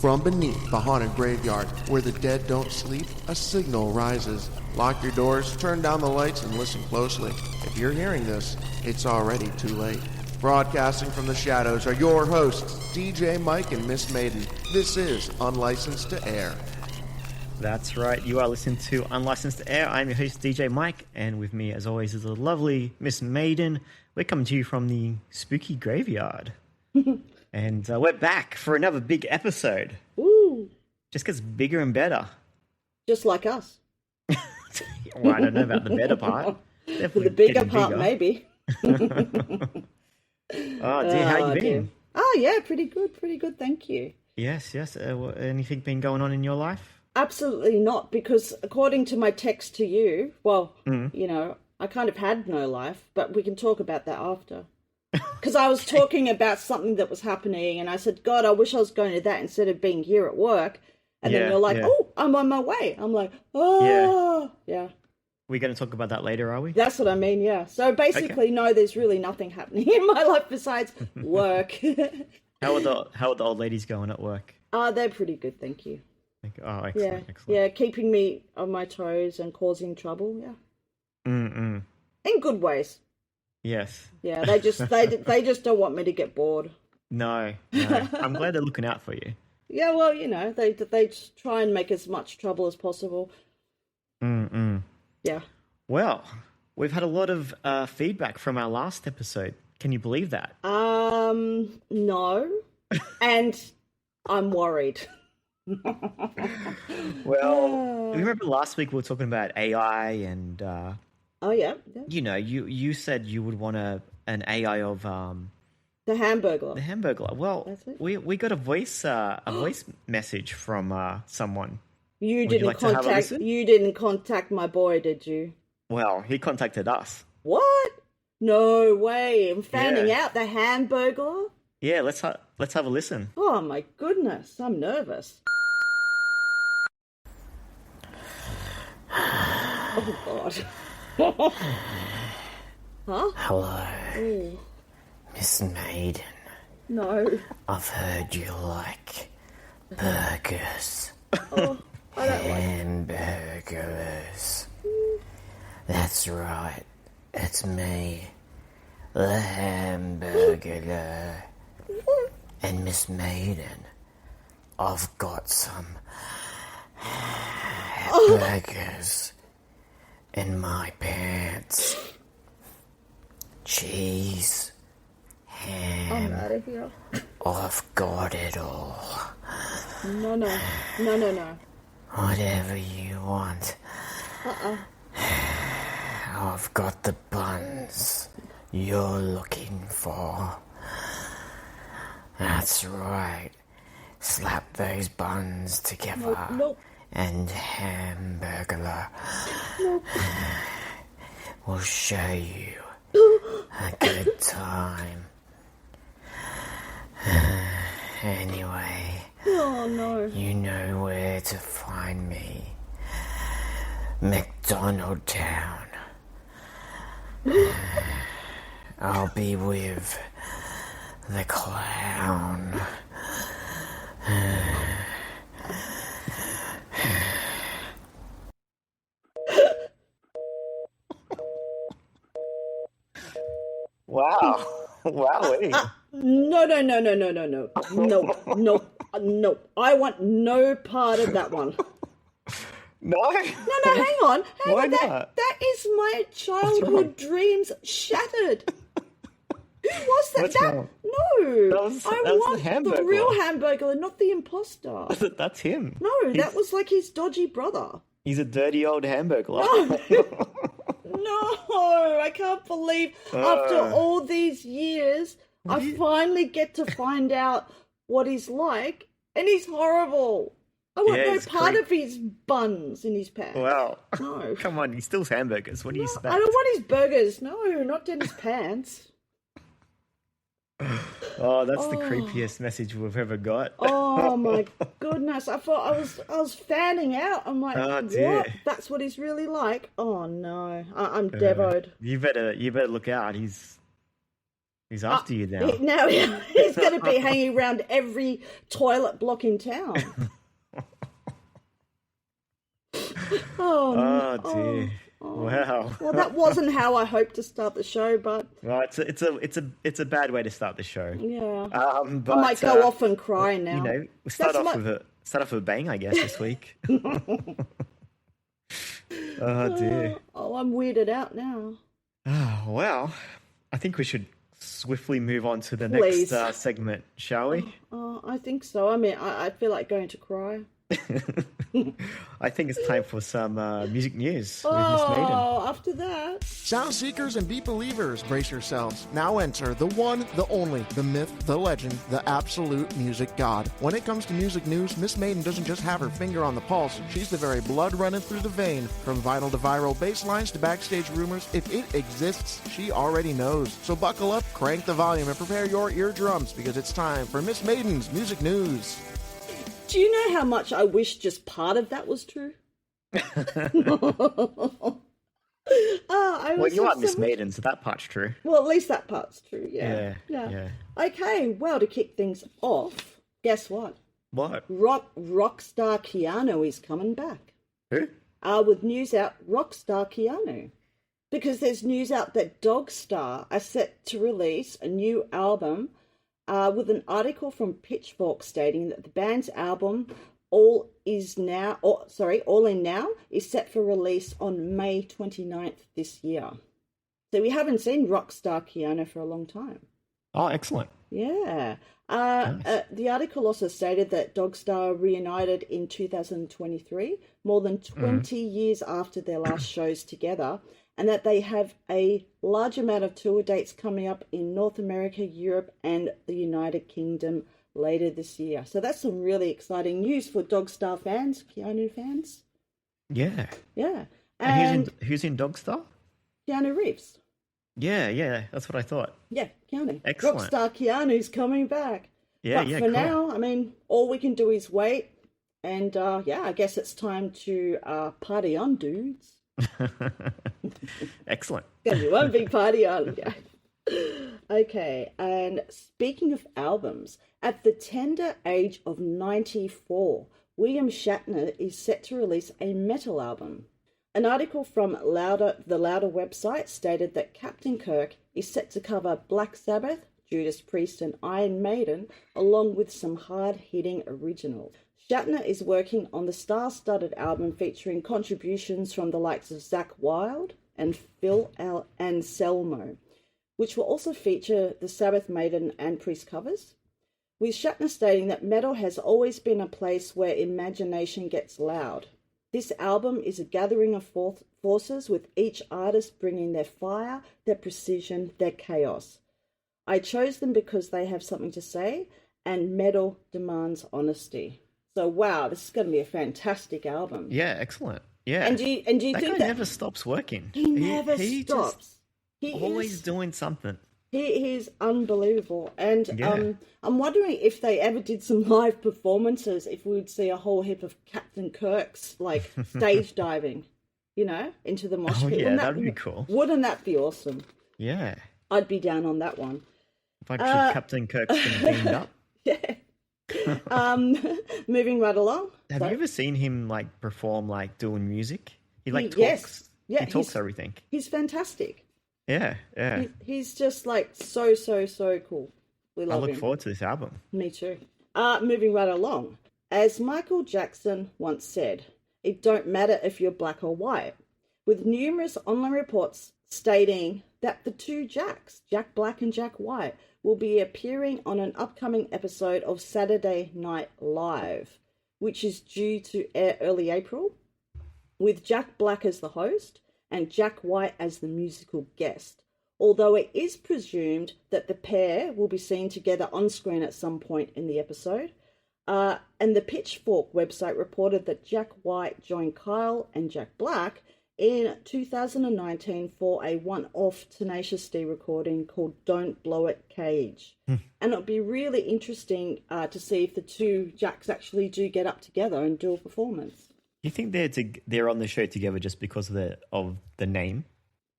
From beneath the haunted graveyard, where the dead don't sleep, a signal rises. Lock your doors, turn down the lights, and listen closely. If you're hearing this, it's already too late. Broadcasting from the shadows are your hosts, DJ Mike and Miss Maiden. This is Unlicensed to Air. That's right, you are listening to Unlicensed to Air. I'm your host, DJ Mike, and with me, as always, is the lovely Miss Maiden. We're coming to you from the spooky graveyard. And we're back for another big episode. Ooh. Just gets bigger and better. Just like us. Well, I don't know about the better part. For the bigger part, maybe. Oh, dear, how you been? Oh, yeah, pretty good, thank you. Yes. Anything been going on in your life? Absolutely not, because according to my text to you, you know, I kind of had no life, but we can talk about that after. Because I was talking about something that was happening, and I said, God, I wish I was going to that instead of being here at work. And then you're like, oh, I'm on my way. I'm like, oh, yeah. We're going to talk about that later, are we? That's what I mean, yeah. So basically, no, there's really nothing happening in my life besides work. How are the old ladies going at work? They're pretty good, thank you. Oh, excellent. Yeah, keeping me on my toes and causing trouble, yeah. In good ways. Yes. Yeah, they just don't want me to get bored. No. I'm glad they're looking out for you. Yeah, well, you know, they just try and make as much trouble as possible. Yeah. Well, we've had a lot of feedback from our last episode. Can you believe that? No. And I'm worried. Well, remember last week we were talking about AI and... oh, yeah. You know, you said you would want an AI of... The Hamburglar. The Hamburglar. Well, we got a voice message from someone. You didn't contact my boy, did you? Well, he contacted us. What? No way. I'm finding out the Hamburglar? Yeah, let's have a listen. Oh my goodness, I'm nervous. Oh God. Huh? Hello, Ooh. Miss Maiden. No. I've heard you like burgers. Oh, I don't like Hamburgers. That's right. It's me, the Hamburglar. And Miss Maiden, I've got some burgers in my pants. Cheese, ham. I'm out of here. I've got it all. No. Whatever you want. I've got the buns you're looking for. That's right. Slap those buns together. Nope. And Hamburglar will show you a good time. Anyway, Oh no. you know where to find me. McDonald Town. I'll be with the clown. Wow. Wowee. No. I want no part of that one. No, Hang on. Why not? That is my childhood dreams shattered. Who was that? What's wrong? No. That was I the want Hamburglar. the real Hamburglar, not the imposter. That's him. No, that was like his dodgy brother. He's a dirty old Hamburglar. No, I can't believe after all these years, I finally get to find out what he's like, and he's horrible. I want no part of his buns in his pants. Wow. No. Come on, he steals hamburgers. What do you I expect? don't want his burgers. No, not in his pants. Oh, that's the creepiest message we've ever got. Oh my goodness! I thought I was fanning out. I'm like, what? That's what he's really like. Oh no, I'm devoed. You better look out. He's He's after you now. Now he's going to be hanging around every toilet block in town. Oh dear. Wow. Well, that wasn't how I hoped to start the show, but Well, it's a bad way to start the show. yeah, But, I might go off and cry now. You know, we'll start That's off with a bang, I guess, this week. Oh dear. Oh, I'm weirded out now. Oh, well, I think we should swiftly move on to the Please. next segment, shall we? Oh, I think so. I mean, I feel like going to cry. I think it's time for some music news with Miss Maiden. Oh, after that. Sound seekers and beat believers, brace yourselves. Now enter the one, the only, the myth, the legend, the absolute music god. When it comes to music news, Miss Maiden doesn't just have her finger on the pulse. She's the very blood running through the vein. From vinyl to viral bass lines to backstage rumors, if it exists, she already knows. So buckle up, crank the volume, and prepare your eardrums because it's time for Miss Maiden's music news. Do you know how much I wish just part of that was true? Well, you are Miss Maiden, so that part's true. Well, at least that part's true, yeah. Okay, well, to kick things off, guess what? What? Rock star Keanu is coming back. Who? With news out, rock star Keanu. Because there's news out that Dogstar are set to release a new album with an article from Pitchfork stating that the band's album All In Now is set for release on May 29th this year. So we haven't seen Rockstar Keanu for a long time. Oh, excellent. Yeah. Nice. The article also stated that Dogstar reunited in 2023, more than 20 years after their last shows together, and that they have a large amount of tour dates coming up in North America, Europe, and the United Kingdom later this year. So that's some really exciting news for Dogstar fans, Keanu fans. Yeah. Yeah. And who's in Dogstar? Keanu Reeves. Yeah, that's what I thought. Yeah, Keanu. Excellent. Rockstar Keanu's coming back. Yeah, but for cool. now, I mean, all we can do is wait. And I guess it's time to party on, dudes. Excellent. Gonna be one big party on. Yeah. Okay, and speaking of albums, at the tender age of 94, William Shatner is set to release a metal album. An article from the Louder website stated that Captain Kirk is set to cover Black Sabbath, Judas Priest, and Iron Maiden, along with some hard-hitting originals. Shatner is working on the star-studded album featuring contributions from the likes of Zakk Wylde and Phil Anselmo, which will also feature the Sabbath, Maiden, and Priest covers, with Shatner stating that metal has always been a place where imagination gets loud. This album is a gathering of forces, with each artist bringing their fire, their precision, their chaos. I chose them because they have something to say, and metal demands honesty. So wow, this is going to be a fantastic album. Yeah, excellent. Yeah. And do you that think guy that never stops working? he never stops? He's always doing something. He is unbelievable. And Yeah. I'm wondering if they ever did some live performances, if we would see a whole heap of Captain Kirk's like stage diving, into the mosh Oh pit. yeah, that'd be cool. Wouldn't that be awesome? Yeah. I'd be down on that one. If I could Captain Kirk's been beamed up. Yeah. Moving right along. Have you ever seen him like perform, like doing music? He talks. Yes. Yeah, he talks everything. He's fantastic. Yeah. He's just like so cool. We I love look him. forward to this album. Me too. Moving right along. As Michael Jackson once said, it don't matter if you're black or white, with numerous online reports stating that the two Jacks, Jack Black and Jack White, will be appearing on an upcoming episode of Saturday Night Live, which is due to air early April, with Jack Black as the host and Jack White as the musical guest, although it is presumed that the pair will be seen together on screen at some point in the episode. And the Pitchfork website reported that Jack White joined Kyle and Jack Black in 2019 for a one-off Tenacious D recording called Don't Blow It Cage. And it'll be really interesting to see if the two Jacks actually do get up together and do a performance. You think they're on the show together just because of the name?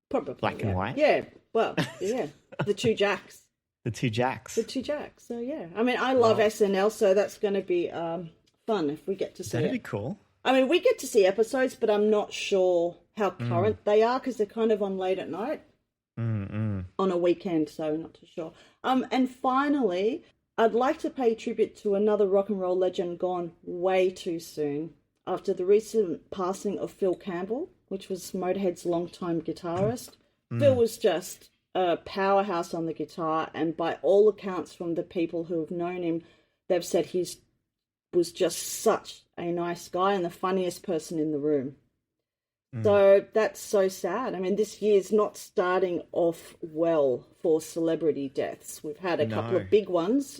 Probably. Black and white? Yeah, well, yeah. The two Jacks. The two Jacks. The two Jacks. So yeah, I mean, I love SNL, so that's going to be fun if we get to see That'd it. be cool. I mean, we get to see episodes, but I'm not sure how current they are because they're kind of on late at night on a weekend, so not too sure. And finally, I'd like to pay tribute to another rock and roll legend gone way too soon after the recent passing of Phil Campbell, which was Motorhead's longtime guitarist. Phil was just a powerhouse on the guitar, and by all accounts from the people who have known him, they've said he's was just such a nice guy and the funniest person in the room. So that's so sad. I mean, this year's not starting off well for celebrity deaths. We've had a couple of big ones.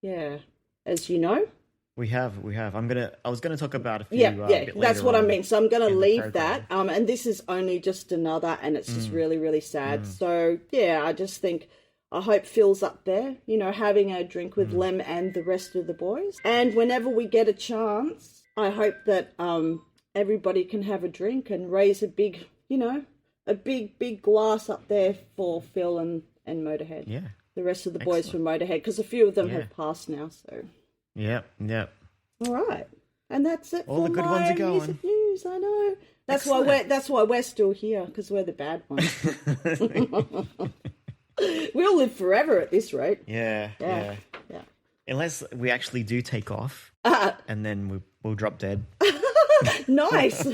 Yeah, as you know. We have. I was gonna talk about a few. Yeah, a bit that's later what I on mean. So I'm going to leave program. that. And this is only just another, and it's just really, really sad. So yeah, I just think I hope Phil's up there, you know, having a drink with Lem and the rest of the boys. And whenever we get a chance, I hope that everybody can have a drink and raise a big, you know, a big glass up there for Phil and Motorhead. Yeah. The rest of the boys from Motorhead, because a few of them have passed now. So. Yep. All right, and that's it. All for the good my ones are going. music news. I know. That's Excellent. why we're still here, because we're the bad ones. We'll live forever at this rate. Yeah. Unless we actually do take off, and then we'll drop dead. Nice.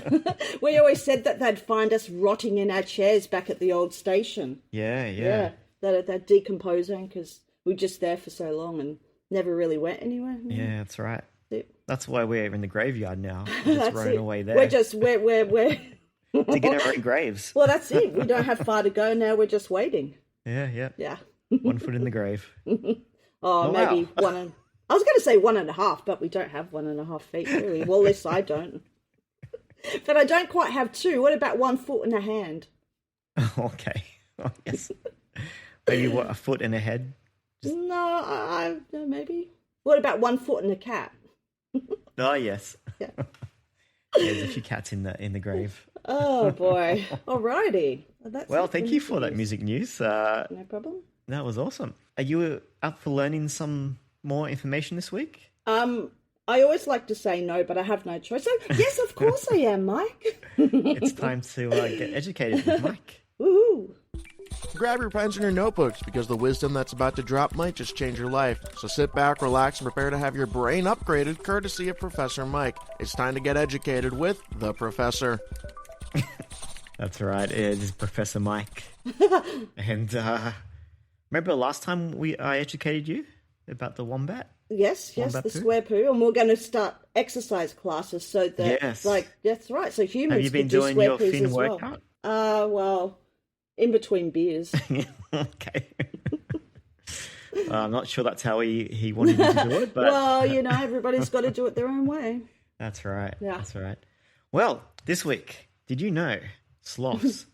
We always said that they'd find us rotting in our chairs back at the old station. Yeah. They're decomposing because we're just there for so long and never really went anywhere. Yeah, that's right. It. That's why we're in the graveyard now. We're just rolling away there. We're just we're to get our own graves. Well, that's it. We don't have far to go now. We're just waiting. Yeah. Yeah. 1 foot in the grave. Oh, maybe wow. I was going to say 1.5, but we don't have 1.5 feet, really. Well, at least I don't. But I don't quite have 2. What about 1 foot and a hand? Okay. I guess. Maybe a foot and a head? No, maybe. What about 1 foot and a cat? Oh, yes. Yeah. There's a few cats in the grave. Oh, boy. Alrighty. Well, thank you for that music news. No problem. That was awesome. Are you up for learning some more information this week? I always like to say no, but I have no choice. So, yes, of course I am, Mike. It's time to get educated with Mike. Woohoo. Grab your pens and your notebooks because the wisdom that's about to drop might just change your life. So sit back, relax, and prepare to have your brain upgraded courtesy of Professor Mike. It's time to get educated with the Professor. That's right. It is Professor Mike. And remember last time I educated you about the wombat? Yes, Wombat the poo? square poo, and we're going to start exercise classes so that, Yes. that's right. So humans Have you been could do doing square your poos fin as well. workout? Well, in between beers. Okay. I'm not sure that's how he wanted you to do it, but Well, you know, everybody's got to do it their own way. that's right. Yeah. That's right. Well, this week, did you know sloths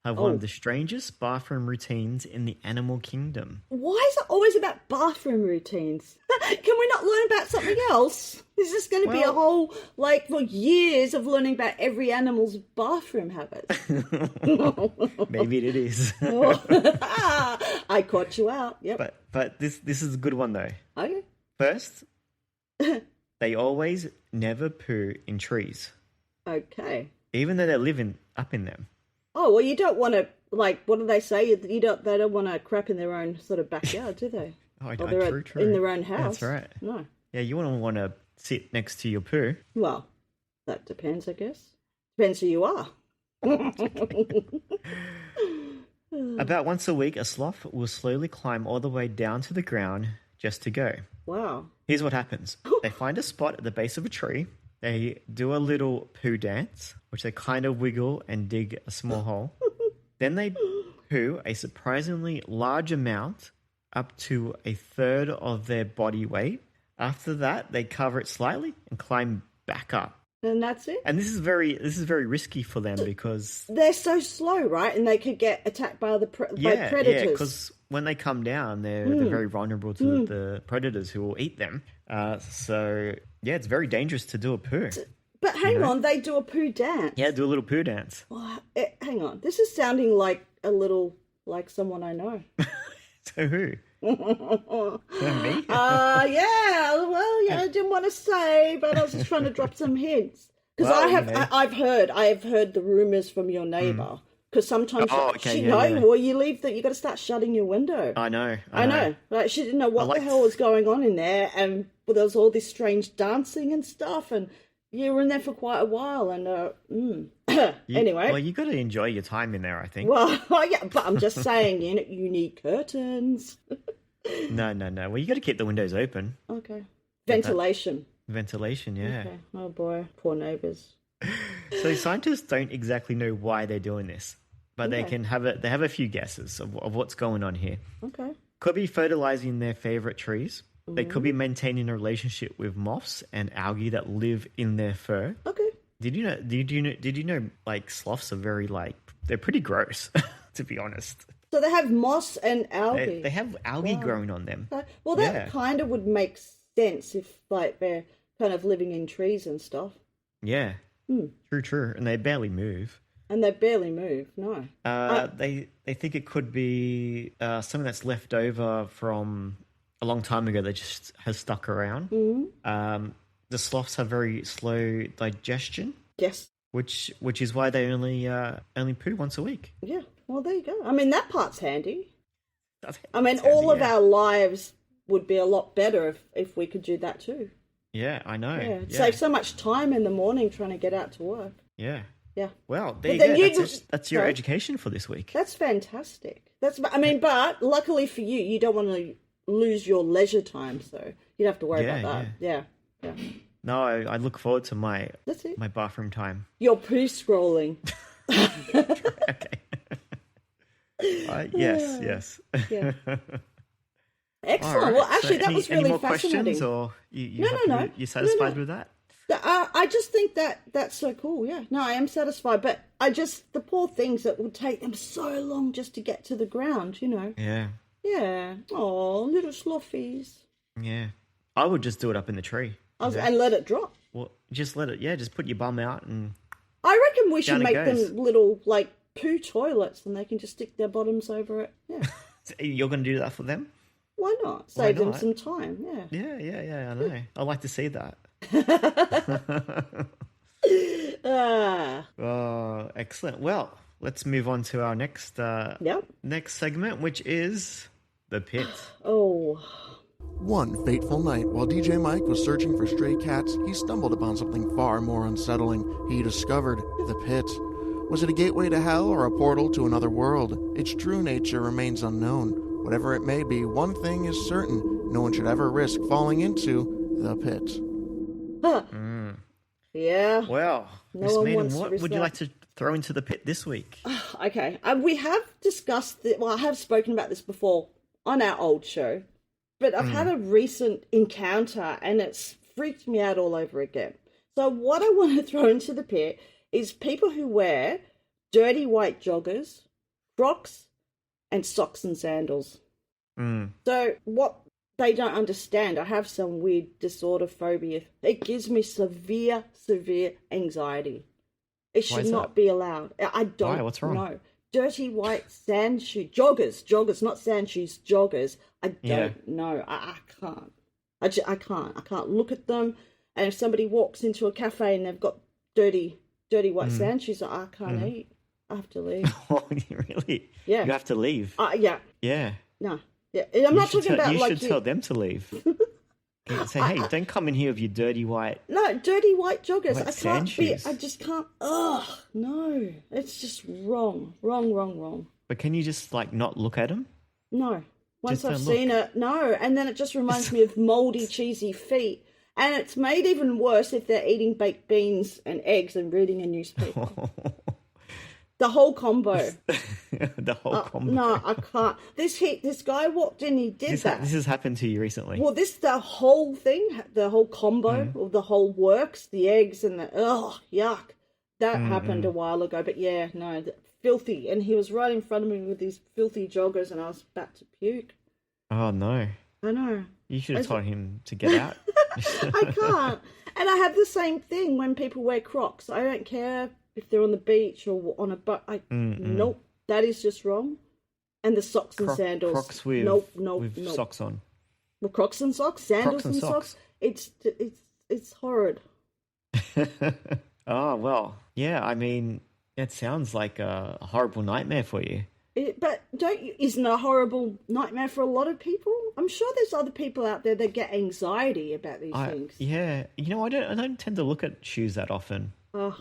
have one of the strangest bathroom routines in the animal kingdom? Why is it always about bathroom routines? Can we not learn about something else? Is this going to be a whole, for years of learning about every animal's bathroom habits? Maybe it is. I caught you out. Yep. But this is a good one though. Okay. First, they always never poo in trees, Okay. even though they're living up in them. Oh, well, you don't want to, what do they say? They don't want to crap in their own sort of backyard, do they? Oh, Or they're true. in their own house. That's right. No. Yeah, you wouldn't want to sit next to your poo. Well, that depends, I guess. Depends who you are. About once a week, a sloth will slowly climb all the way down to the ground just to go. Wow. Here's what happens. They find a spot at the base of a tree. They do a little poo dance, which they kind of wiggle and dig a small hole. Then they poo a surprisingly large amount, up to a third of their body weight. After that, they cover it slightly and climb back up. And that's it? And this is very risky for them because They're so slow, right? And they could get attacked by by predators. Yeah, because when they come down, they're very vulnerable to the predators who will eat them. So, yeah, it's very dangerous to do a poo. But hang on, they do a poo dance. Yeah, do a little poo dance. Oh, hang on. This is sounding like a little like someone I know. To who? Me? Yeah. Well, yeah, I didn't want to say, but I was just trying to drop some hints because Well, I have heard the rumors from your neighbor. Because sometimes well, you leave that you got to start shutting your window. I know. Like she didn't know what the hell was going on in there, and there was all this strange dancing and stuff, and you were in there for quite a while. And anyway, well, you got to enjoy your time in there, I think. Well, yeah, but I'm just saying, you need curtains. No. Well, you got to keep the windows open. Okay, ventilation. Ventilation, yeah. Okay. Oh boy, poor neighbors. So scientists don't exactly know why they're doing this, but they have a few guesses of what's going on here. Okay. Could be fertilizing their favorite trees. They could be maintaining a relationship with moths and algae that live in their fur. Okay. Did you know like sloths are very they're pretty gross, to be honest. So they have moss and algae. They have algae growing on them. Well, that kind of would make sense if they're kind of living in trees and stuff. Yeah. True. And they barely move. No. They think it could be something that's left over from a long time ago that just has stuck around. Mm-hmm. The sloths have very slow digestion. Yes. Which is why they only poo once a week. Yeah. Well, there you go. I mean, that part's handy. All of our lives would be a lot better if we could do that too. Yeah, I know. Yeah, save so much time in the morning trying to get out to work. Yeah. Yeah. Well, there you go. That's your education for this week. That's fantastic. But luckily for you, you don't want to lose your leisure time, so you don't have to worry about that. Yeah. No, I look forward to my my bathroom time. Your poo scrolling. Okay. Yes. Yeah. Excellent. Right. Well, actually, that was really any more fascinating. Questions, or No. You satisfied with that? I just think that's so cool. Yeah. No, I am satisfied, but the poor things that would take them so long just to get to the ground. Yeah. Yeah. Oh, little sloffies. Yeah. I would just do it up in the tree. And let it drop. Well, just let it. Yeah, just put your bum out and. I reckon we should make them little poo toilets, and they can just stick their bottoms over it. Yeah. You're going to do that for them? Why not? Save them some time. Yeah. Yeah. I know. I'd like to see that. Oh, excellent. Well, let's move on to our next segment, which is the pit. Oh. One fateful night, while DJ Mike was searching for stray cats, he stumbled upon something far more unsettling. He discovered the pit. Was it a gateway to hell or a portal to another world? Its true nature remains unknown. Whatever it may be, one thing is certain. No one should ever risk falling into the pit. Huh. Yeah. Well, Miss Maiden, what would you like to throw into the pit this week? Okay. We have discussed I have spoken about this before on our old show, but I've had a recent encounter and it's freaked me out all over again. So what I want to throw into the pit is people who wear dirty white joggers, Crocs, and socks and sandals. So what they don't understand, I have some weird disorder phobia. It gives me severe anxiety. It should not be allowed. I don't know. What's wrong? Dirty white sand shoe joggers, not sand shoes, joggers. I don't know. I can't. I can't look at them. And if somebody walks into a cafe and they've got dirty white sand shoes, I can't eat. I have to leave. Oh, really? Yeah. You have to leave? Yeah. Yeah. No. Yeah. I'm not talking about you should tell them to leave. Say, hey, don't come in here with your dirty white... No, dirty white joggers. I can't shoes. I just can't... Ugh, no. It's just wrong. Wrong. But can you just, not look at them? No. Once I've seen it, no. And then it just reminds me of mouldy, cheesy feet. And it's made even worse if they're eating baked beans and eggs and reading a newspaper. The whole combo. The whole combo. No, I can't. This guy walked in, he did that. This has happened to you recently. Well, the whole thing, the whole combo, or the whole works, the eggs and yuck. That happened a while ago, but yeah, no, filthy. And he was right in front of me with these filthy joggers and I was about to puke. Oh, no. I know. You should have told him to get out. I can't. And I have the same thing when people wear Crocs. I don't care if they're on the beach or on a boat. Nope, that is just wrong. And the socks and sandals. Crocs with nope. socks on. Well, Crocs and socks, sandals Crocs and socks. It's horrid. Oh, well, yeah, I mean, it sounds like a horrible nightmare for you. But isn't it a horrible nightmare for a lot of people? I'm sure there's other people out there that get anxiety about these things. Yeah, I don't tend to look at shoes that often. Ugh.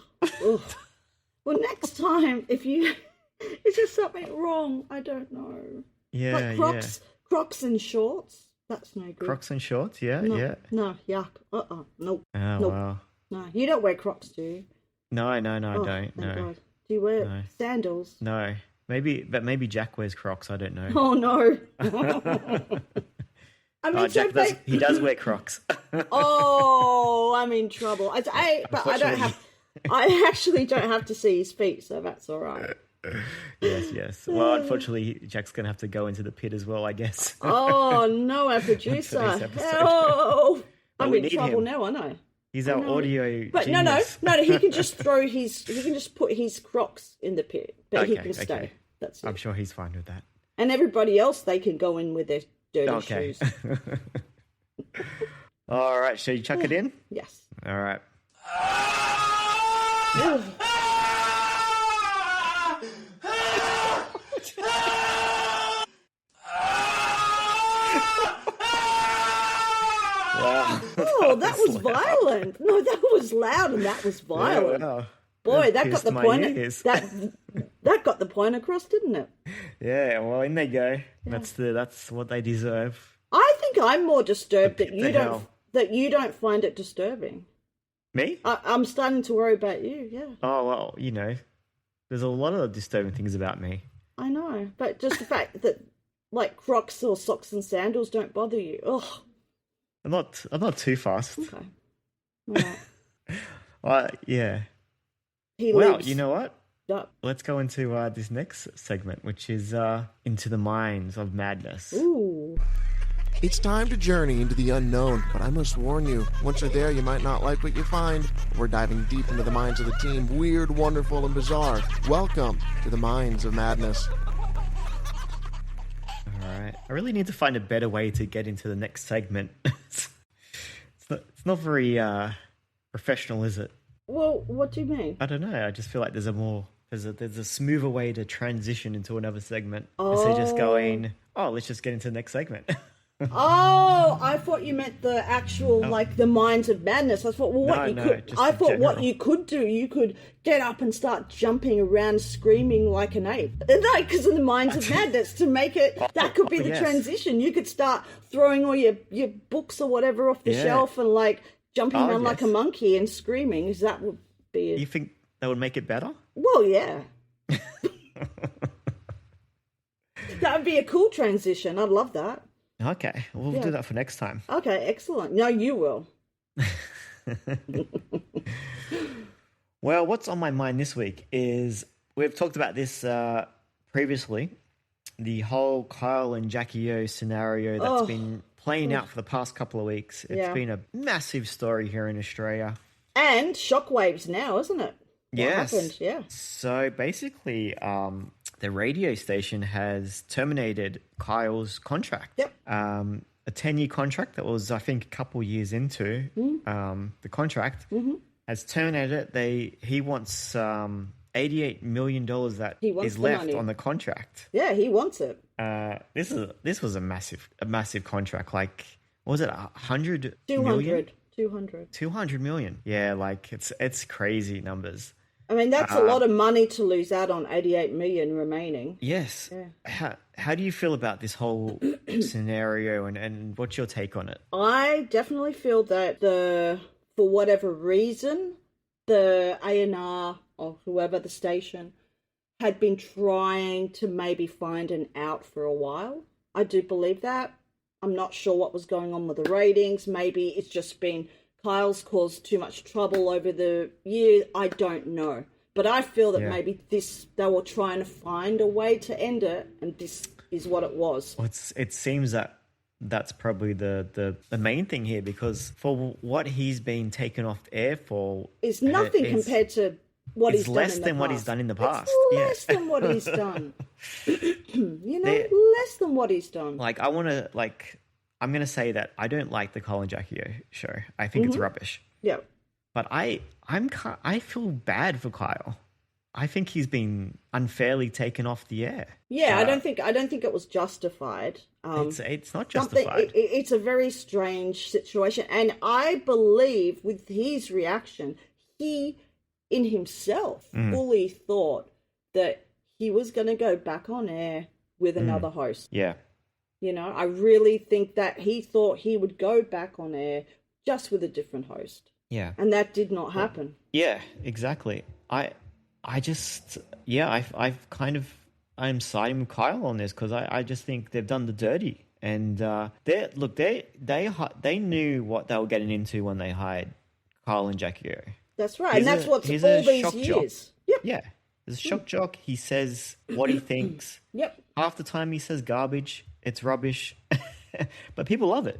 Well, next time, if you... Is there something wrong? I don't know. Yeah, like Crocs and shorts. That's no good. Crocs and shorts, yeah. No, yuck. Nope. Oh, nope. wow. No, you don't wear Crocs, do you? No, I don't. Thank No. God. Do you wear sandals? No. Maybe Jack wears Crocs. I don't know. Oh no. I mean, Jack he does wear Crocs. Oh, I'm in trouble. But I don't have. I actually don't have to see his feet, so that's all right. Yes. Well, unfortunately, Jack's going to have to go into the pit as well, I guess. Oh, no, our producer. Oh, I'm in trouble now, aren't I? He's our audio But genius. no, he can just put his Crocs in the pit, but he can stay. Okay. That's it. I'm sure he's fine with that. And everybody else, they can go in with their dirty shoes. All right, shall you chuck it in? Yes. All right. Wow. Oh, that was violent. No, that was loud and that was violent. Yeah, wow. Boy, that got the point. That got the point across, didn't it? Yeah, well, in they go. Yeah. That's what they deserve. I think I'm more disturbed that you don't find it disturbing. Me? I'm starting to worry about you. Yeah. Oh well, there's a lot of disturbing things about me. I know, but just the fact that like Crocs or socks and sandals don't bother you. Oh. I'm not too fast. Okay. All right. Yeah. Well, you know what? Yep. Let's go into this next segment, which is Into the Minds of Madness. Ooh. It's time to journey into the unknown, but I must warn you, once you're there, you might not like what you find. We're diving deep into the minds of the team, weird, wonderful, and bizarre. Welcome to the Minds of Madness. All right. I really need to find a better way to get into the next segment. It's not very professional, is it? Well, what do you mean? I don't know. I just feel like there's a smoother way to transition into another segment instead of just going, let's just get into the next segment. Oh, I thought you meant the actual, like, the Minds of Madness. I thought, what you could do, you could get up and start jumping around, screaming like an ape. Like, because of the Minds of Madness, to make it, that could be the transition. You could start throwing all your books or whatever off the shelf and, like, jumping around like a monkey and screaming. That would be it. You think that would make it better? Well, yeah. That would be a cool transition. I'd love that. Okay, we'll do that for next time. Okay, excellent. No, you will. Well, what's on my mind this week is we've talked about this previously, the whole Kyle and Jackie O scenario that's been playing out for the past couple of weeks. It's been a massive story here in Australia. And shockwaves now, isn't it? Yes. What happened? Yeah. So basically, the radio station has terminated Kyle's contract. Yep. A 10-year contract that was, I think, a couple years into the contract has terminated it. He wants $88 million that is left on the contract. Yeah, he wants it. This was a massive contract. Like, what was it, 100 million? 200 million. Yeah, like it's crazy numbers. I mean, that's a lot of money to lose out on, 88 million remaining. Yes. Yeah. How do you feel about this whole scenario and what's your take on it? I definitely feel that for whatever reason, the A&R or whoever the station had been trying to maybe find an out for a while. I do believe that. I'm not sure what was going on with the ratings. Maybe it's just been Kyle's caused too much trouble over the year. I don't know. But I feel that maybe they were trying to find a way to end it, and this is what it was. Well, it seems that's probably the main thing here, because for what he's been taken off air for... It's nothing compared to what it's he's done less in the than what past. he's done in the past. It's less than what he's done. Less than what he's done. Like, I'm going to say that I don't like the Kyle and Jackie O show. I think it's rubbish. Yeah. But I feel bad for Kyle. I think he's been unfairly taken off the air. Yeah, I don't think it was justified. It's not justified. It's a very strange situation, and I believe with his reaction, he in himself fully thought that he was going to go back on air with another host. Yeah. I really think that he thought he would go back on air just with a different host. Yeah. And that did not happen. Yeah, exactly. I'm siding with Kyle on this because I just think they've done the dirty, and they knew what they were getting into when they hired Kyle and Jackie O. That's right, and that's what's all these years. Yep. Yeah, there's a shock jock. He says what he thinks. Yep. Half the time he says garbage. It's rubbish, but people love it.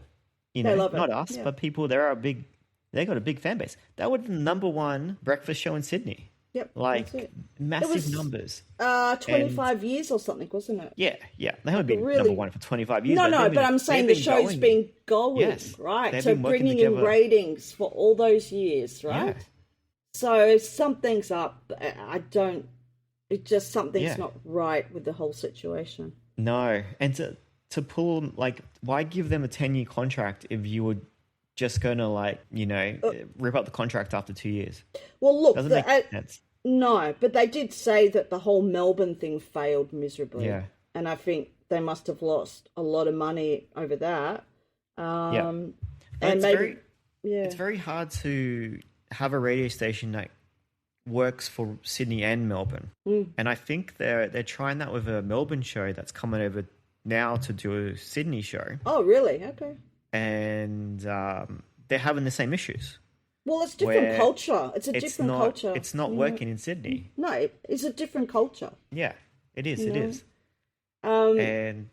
They love it. Not us, but people. They got a big fan base. That was the #1 breakfast show in Sydney. Yep, like massive numbers. 25 years or something, wasn't it? Yeah. They haven't been really... #1 for 25 years. No, but I'm saying the show's been going, right? So bringing in ratings for all those years, right? Yeah. So something's up. Something's not right with the whole situation. No, and to pull, like, why give them a 10-year contract if you would just going to, rip up the contract after 2 years? Well, look, doesn't make sense. No, but they did say that the whole Melbourne thing failed miserably. Yeah. And I think they must have lost a lot of money over that. And maybe, it's very hard to have a radio station that works for Sydney and Melbourne. And I think they're trying that with a Melbourne show that's coming over now to do a Sydney show. Oh, really? Okay. And they're having the same issues. Well, it's different culture. It's a different culture. It's not working in Sydney. No, it's a different culture. Yeah, it is. It is. And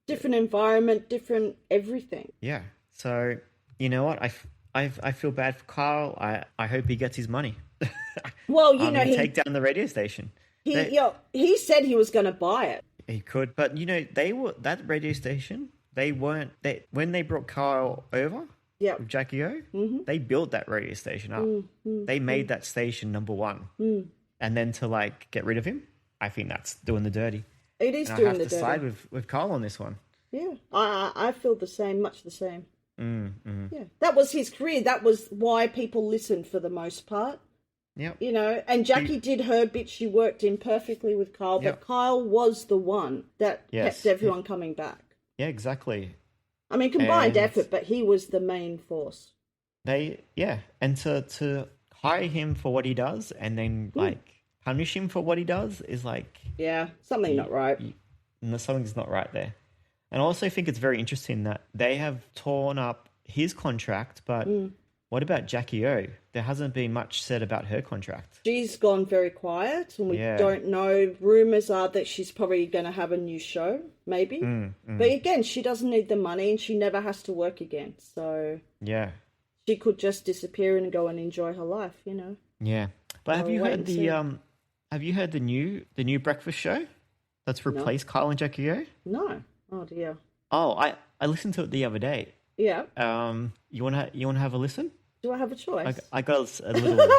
different environment, different everything. Yeah. So you know what? I feel bad for Kyle. I hope he gets his money. Well, he take down the radio station. He said he was going to buy it. He could, but that radio station. When they brought Kyle over. Yeah, with Jackie O, they built that radio station up. They made that station #1, and then to get rid of him, I think that's doing the dirty. It is and doing I have the to dirty. side with Kyle on this one. Yeah, I feel the same, much the same. Yeah, that was his career. That was why people listened for the most part. Yeah, and Jackie did her bit. She worked in perfectly with Kyle, but Kyle was the one that kept everyone coming back. Yeah, exactly. I mean, combined effort, but he was the main force. And to hire him for what he does and then punish him for what he does is something not right. Something's not right there. And I also think it's very interesting that they have torn up his contract, but what about Jackie O? There hasn't been much said about her contract. She's gone very quiet, and we don't know. Rumours are that she's probably going to have a new show, maybe. But again, she doesn't need the money, and she never has to work again. So she could just disappear and go and enjoy her life, Yeah, but have you heard the new breakfast show that's replaced Kyle and Jackie O? No. Oh dear. Oh, I listened to it the other day. Yeah. You wanna have a listen? Do I have a choice? I got a little.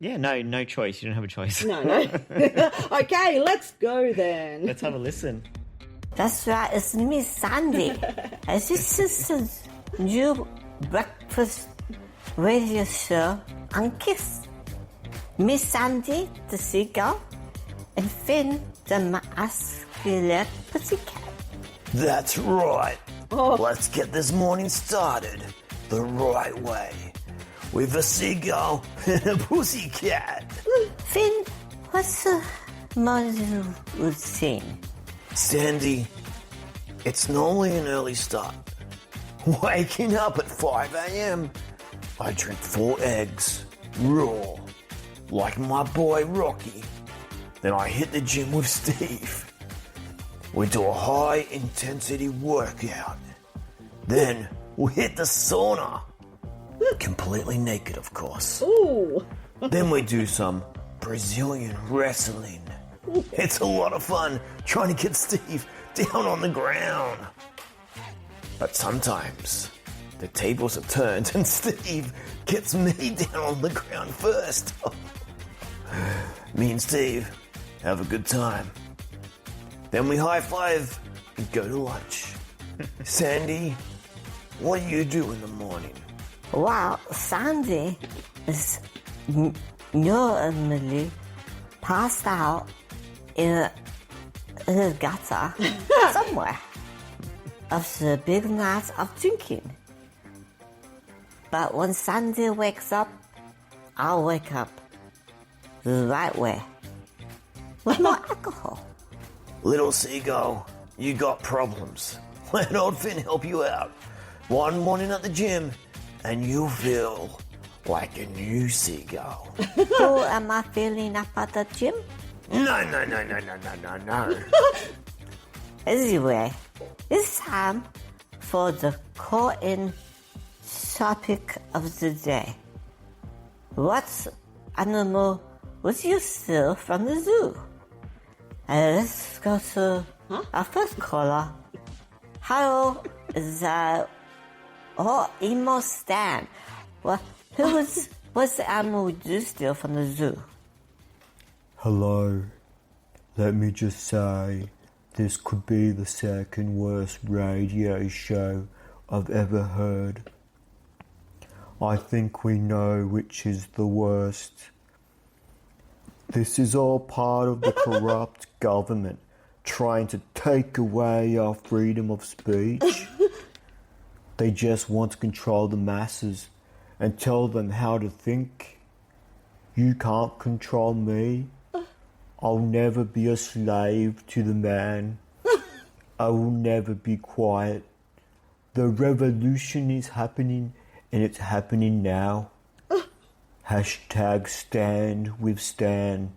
Yeah, no choice. You don't have a choice. No. Okay, let's go then. Let's have a listen. That's right, it's me, Sandy. This is a new breakfast radio show on Kiss. Miss Sandy, the seagull, and Finn, the masculine pussycat. That's right. Let's get this morning started the right way with a seagull and a pussycat. Finn, what's the morning routine? Sandy, it's normally an early start. Waking up at 5 a.m., I drink 4 eggs, raw, like my boy Rocky. Then I hit the gym with Steve. We do a high-intensity workout. Then we hit the sauna. Completely naked, of course. Ooh. Then we do some Brazilian wrestling. It's a lot of fun trying to get Steve down on the ground. But sometimes the tables are turned and Steve gets me down on the ground first. Me and Steve have a good time. Then we high five and go to lunch. Sandy, what do you do in the morning? Well, Sandy is normally passed out in a gutter somewhere after a big night of drinking. But when Sandy wakes up, I'll wake up the right way with more alcohol. Little seagull, you got problems. Let old Finn help you out. One morning at the gym, and you'll feel like a new seagull. Who am I feeling up at the gym? No. Anyway, it's time for the call-in topic of the day. What animal would you steal from the zoo? And let's go to our first caller. Hello, is emo Stan. Well, what's the animal would you steal from the zoo? Hello. Let me just say, this could be the second worst radio show I've ever heard. I think we know which is the worst. This is all part of the corrupt government trying to take away our freedom of speech. They just want to control the masses and tell them how to think. You can't control me. I'll never be a slave to the man. I will never be quiet. The revolution is happening, and it's happening now. Hashtag stand with Stan.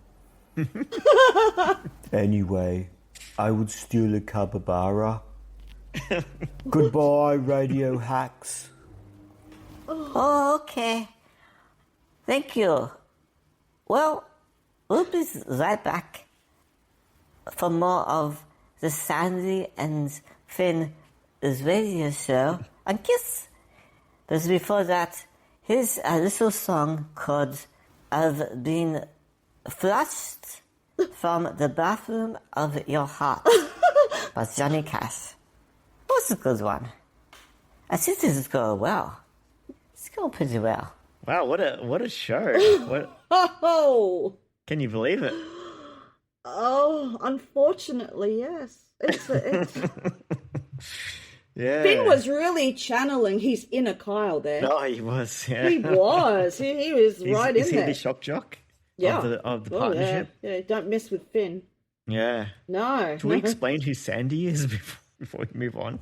Anyway, I would steal a capybara. Goodbye, radio hacks. Oh, okay. Thank you. Well, we'll be right back for more of the Sandy and Finn radio show and Kiss. But before that, here's a little song called I've Been Flushed from the Bathroom of Your Heart by Johnny Cash. What's a good one? I think this is going well. It's going pretty well. Wow, what a show. What Oh, can you believe it? oh, unfortunately, yes. It's Yeah. Finn was really channeling his inner Kyle there. No, he was. Yeah. He was. He was right is in he there. the shock jock? Yeah. Of the Oh, partnership? yeah, don't mess with Finn. Yeah. No. Should we explain who Sandy is before we move on?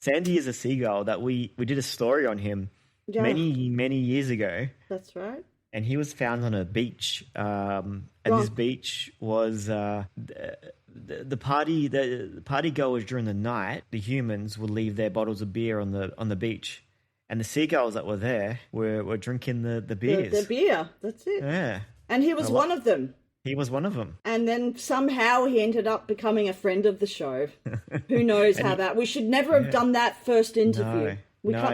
Sandy is a seagull that we did a story on him Yeah. many years ago, That's right. and he was found on a beach. And this beach was the party goers during the night. The humans would leave their bottles of beer on the beach, and the seagulls that were there were drinking the beers. The beer. That's it. Yeah, And he was one of them. he was one of them. And then somehow he ended up becoming a friend of the show. Who knows how that? We should never have done that first interview. No.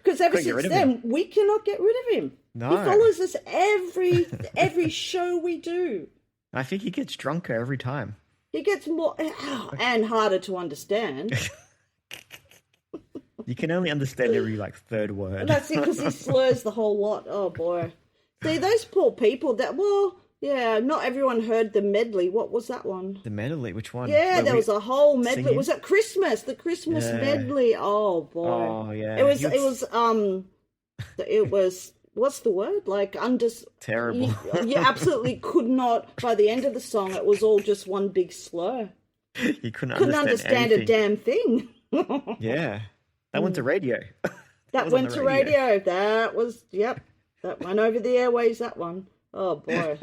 Because ever Couldn't get rid since of then, him. we cannot get rid of him. No. He follows us every show we do. I think he gets drunker every time. He gets more and harder to understand. You can only understand every third word. And that's it, because he slurs the whole lot. Oh boy! See those poor people. Yeah, not everyone heard the medley. What was that one? The medley, which one? Yeah, there was a whole medley. singing? Was it Christmas? The Christmas medley. Oh boy! Oh yeah. It was. What's the word? Terrible. You absolutely could not. By the end of the song, it was all just one big slur. You couldn't understand a damn thing. Yeah, that went to radio. That went to radio. That was That went over the airways. That one. Oh boy!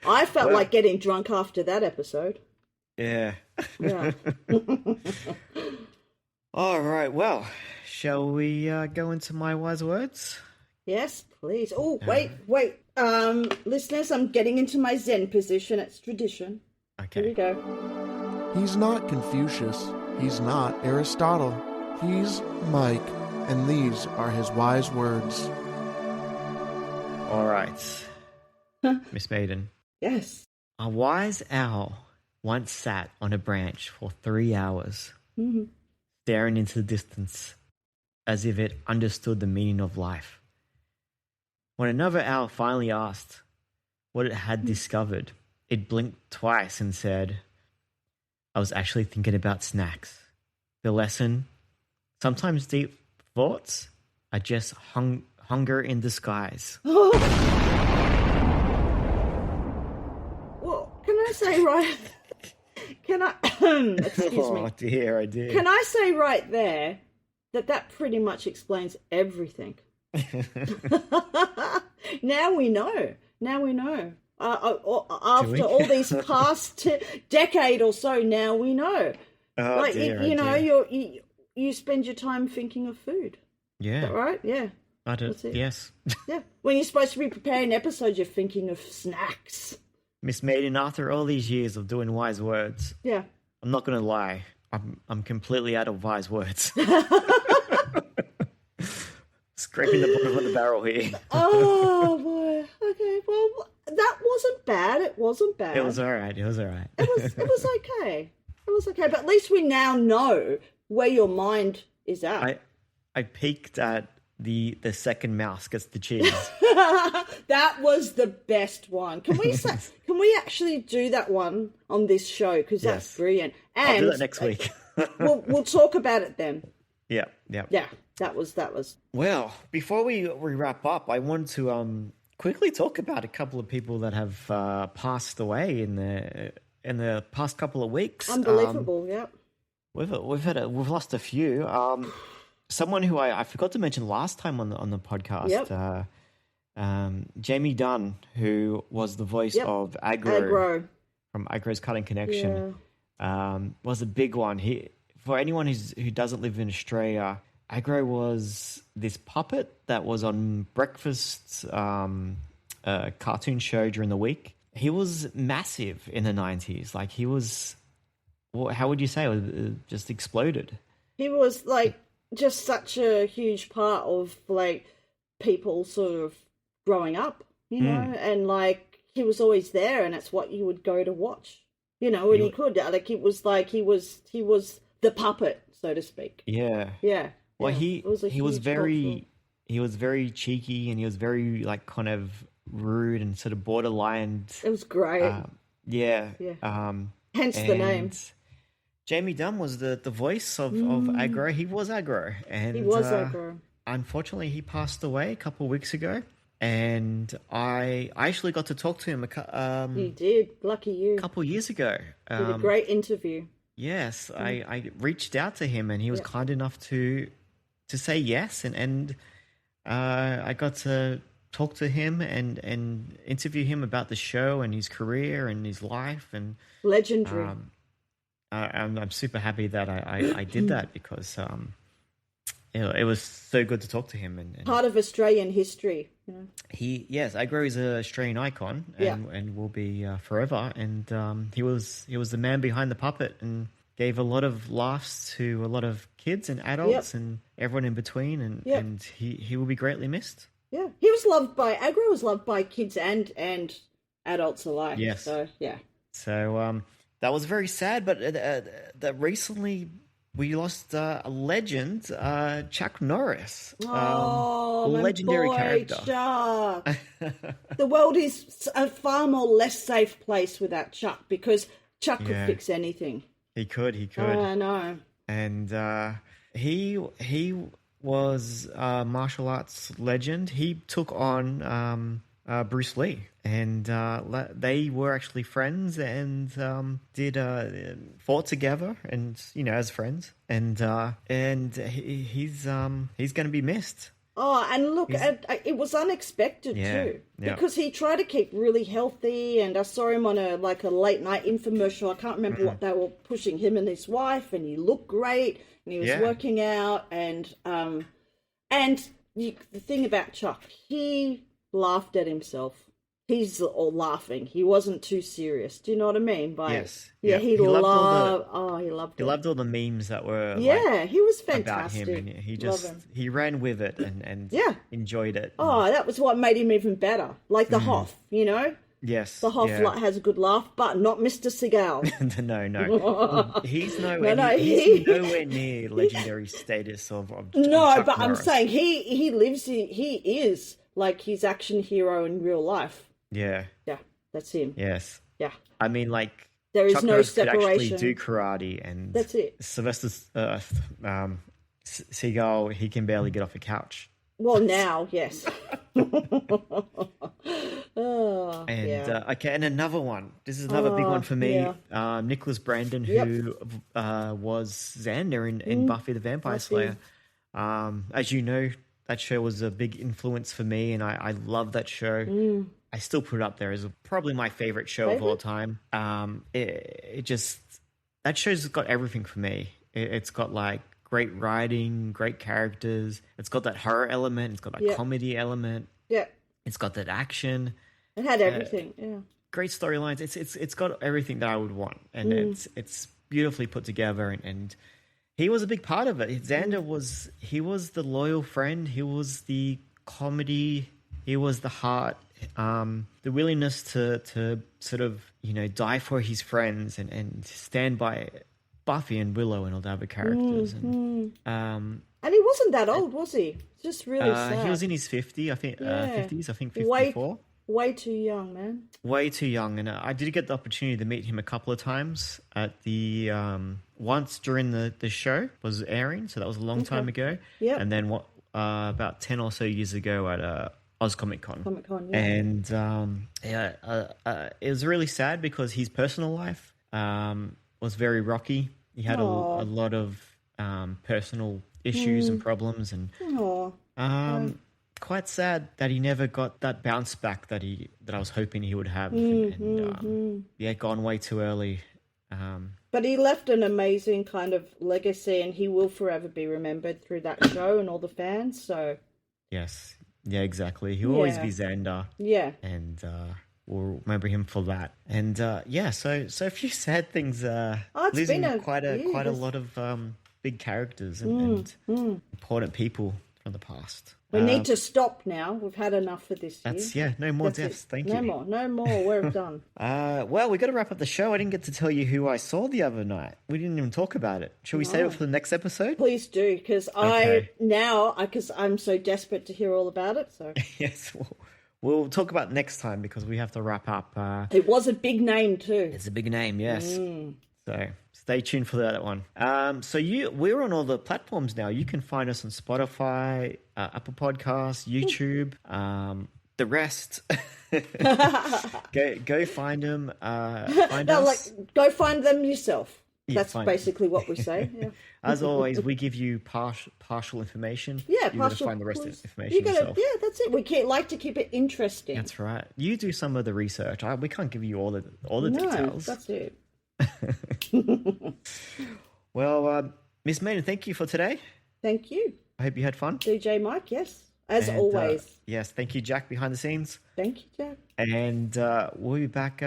I felt like getting drunk after that episode. Yeah. Yeah. All right. Well, shall we go into my wise words? Yes, please. Oh, wait. Listeners, I'm getting into my Zen position. It's tradition. Okay. Here we go. He's not Confucius. He's not Aristotle. He's Mike, and these are his wise words. All right. Miss Maiden. Yes. A wise owl once sat on a branch for 3 hours, staring into the distance as if it understood the meaning of life. When another owl finally asked what it had discovered, it blinked twice and said, I was actually thinking about snacks. The lesson, sometimes deep thoughts are just hunger in disguise. Well, can I say right? Can I? Excuse me. Oh dear, I did. Can I say right there that pretty much explains everything? Now we know. After all these past decade or so, now we know. Oh, like dear, you know, dear. you spend your time thinking of food. Yeah. Is that right? Yeah. I don't, That's it. yes. Yeah. When you're supposed to be preparing episodes, you're thinking of snacks. Miss Maiden, after all these years of doing wise words, Yeah. I'm not going to lie. I'm completely out of wise words. Scraping the bottom of the barrel here. Oh boy. Okay. Well, that wasn't bad. It wasn't bad. It was all right. It was okay. It was okay. But at least we now know where your mind is at. I peeked at the second mouse gets the cheese. That was the best one. Can we actually do that one on this show? Because that's Yes. brilliant. And I'll do that next week. we'll talk about it then. Yeah. Yeah. That was. Well, before we wrap up, I want to quickly talk about a couple of people that have passed away in the past couple of weeks. Unbelievable. Yeah. We've lost a few. Someone who I forgot to mention last time on the podcast. Yep. Jamie Dunn, who was the voice of Agro from Agro's Cutting Connection, was a big one. For anyone who doesn't live in Australia, Agro was this puppet that was on breakfast cartoon show during the week. He was massive in the 90s. Like he was, how would you say, it just exploded. He was like just such a huge part of like people sort of growing up, you know, and like he was always there, and it's what you would go to watch, you know, and he could like he was the puppet, so to speak. Yeah. Well, he was very cheeky, and he was very like kind of rude and sort of borderline. It was great. Hence the name. Jamie Dunn was the voice of Agro. He was Agro, and he was Agro. Unfortunately, he passed away a couple of weeks ago, and I actually got to talk to him. You did, lucky you. A couple of years ago. Did a great interview. Yes, I reached out to him, and he was kind enough to say yes, and I got to talk to him and interview him about the show and his career and his life, and legendary. I'm super happy that I did that because it was so good to talk to him and part of Australian history. You know? Agro is an Australian icon and will be forever. And he was the man behind the puppet and gave a lot of laughs to a lot of kids and adults and everyone in between. And he will be greatly missed. Yeah, Agro was loved by kids and adults alike. Yes. So yeah. So that was very sad, but that recently we lost a legend, Chuck Norris. Legendary character. Chuck. The world is a far more less safe place without Chuck, because Chuck could fix anything. He could. I know. And he was a martial arts legend. He took on Bruce Lee, and they were actually friends and fought together, and as friends, and he's going to be missed. Oh, and look, it was unexpected too, because he tried to keep really healthy, and I saw him on a late night infomercial. I can't remember what they were pushing, him and his wife, and he looked great, and he was working out, and the thing about Chuck, he laughed at himself. He's all laughing. He wasn't too serious. Do you know what I mean? Yes. Yeah, He loved he loved He it. loved all the memes that were He was about fantastic. him, and he Love just him. he ran with it and enjoyed it. Oh, that was what made him even better. Like the Hoff, you know? Yes, The Hoff has a good laugh, but not Mr. Seagal. no. He's nowhere near legendary status of No, Chuck but I'm Norris. saying he is like his action hero in real life. Yeah. Yeah, that's him. Yes. Yeah. I mean, like, There is Chuck no Norris could actually separation. do karate, and That's it. Sylvester Seagal, he can barely get off a couch. Well, now, yes. Oh, And yeah. okay, and another one. This is another big one for me. yeah. Nicholas Brandon, Yep. who was Xander in Buffy the Vampire Slayer. As you know, that show was a big influence for me, and I love that show. I still put it up there as probably my favorite show of all time. It just, that show's got everything for me. It's got like great writing, great characters. It's got that horror element. It's got that comedy element. Yeah. It's got that action. It had everything, Great storylines. It's got everything that I would want, and it's beautifully put together. And he was a big part of it. Xander was the loyal friend. He was the comedy. He was the heart. The willingness to sort of die for his friends and stand by Buffy and Willow and all the other characters. And And he wasn't that old, was he? Just really sad. he was in his 50s, I think. 50s, I think 54. Way too young, man. Way too young, and I did get the opportunity to meet him a couple of times at the once during the show was airing, so that was a long time ago. Yep. And then about 10 or so years ago at Oz Comic Con. Yeah. And it was really sad because his personal life was very rocky. He had a lot of personal issues and problems, and quite sad that he never got that bounce back that I was hoping he would have. Gone way too early. But he left an amazing kind of legacy, and he will forever be remembered through that show and all the fans. So yes, yeah, exactly. He'll always be Xander. Yeah, and we'll remember him for that. And so a few sad things. it's losing been quite a lot of big characters and important people from the past. we need to stop now. We've had enough for this year. No more That's deaths. it. Thank No you. more. No more. We're done. Well, we got to wrap up the show. I didn't get to tell you who I saw the other night. We didn't even talk about it. Should we save it for the next episode? Please do, because because I'm so desperate to hear all about it. So Yes, we'll talk about it next time because we have to wrap up. it was a big name too. It's a big name, yes. So stay tuned for that one. We're on all the platforms now. You can find us on Spotify, Apple Podcasts, YouTube, the rest. Go find them. Find us. Go find them yourself. That's find basically what we say. Yeah. As always, we give you partial information. Yeah, you got to find the rest of the information You gotta, yourself. yeah, that's it. We like to keep it interesting. That's right. You do some of the research. We can't give you all the no, details. that's it. Well, Miss Maiden, thank you for today. Thank you, I hope you had fun. DJ Mike. Yes, as And, always. Yes, thank you, Jack, behind the scenes. Thank you, Jack. And we'll be back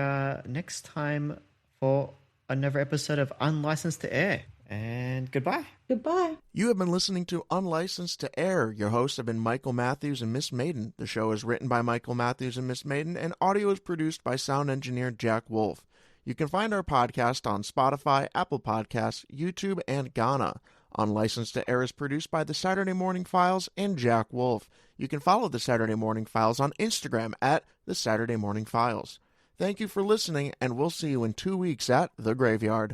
next time for another episode of Unlicensed to Air. And goodbye. Goodbye. You have been listening to Unlicensed to Air. Your hosts have been Michael Matthews and Miss Maiden. The show is written by Michael Matthews and Miss Maiden, and audio is produced by sound engineer Jack Wolff. You can find our podcast on Spotify, Apple Podcasts, YouTube, and Ghana. Unlicensed to Air is produced by the Saturday Morning Files and Jack Wolff. You can follow the Saturday Morning Files on Instagram at the Saturday Morning Files. Thank you for listening, and we'll see you in 2 weeks at The Graveyard.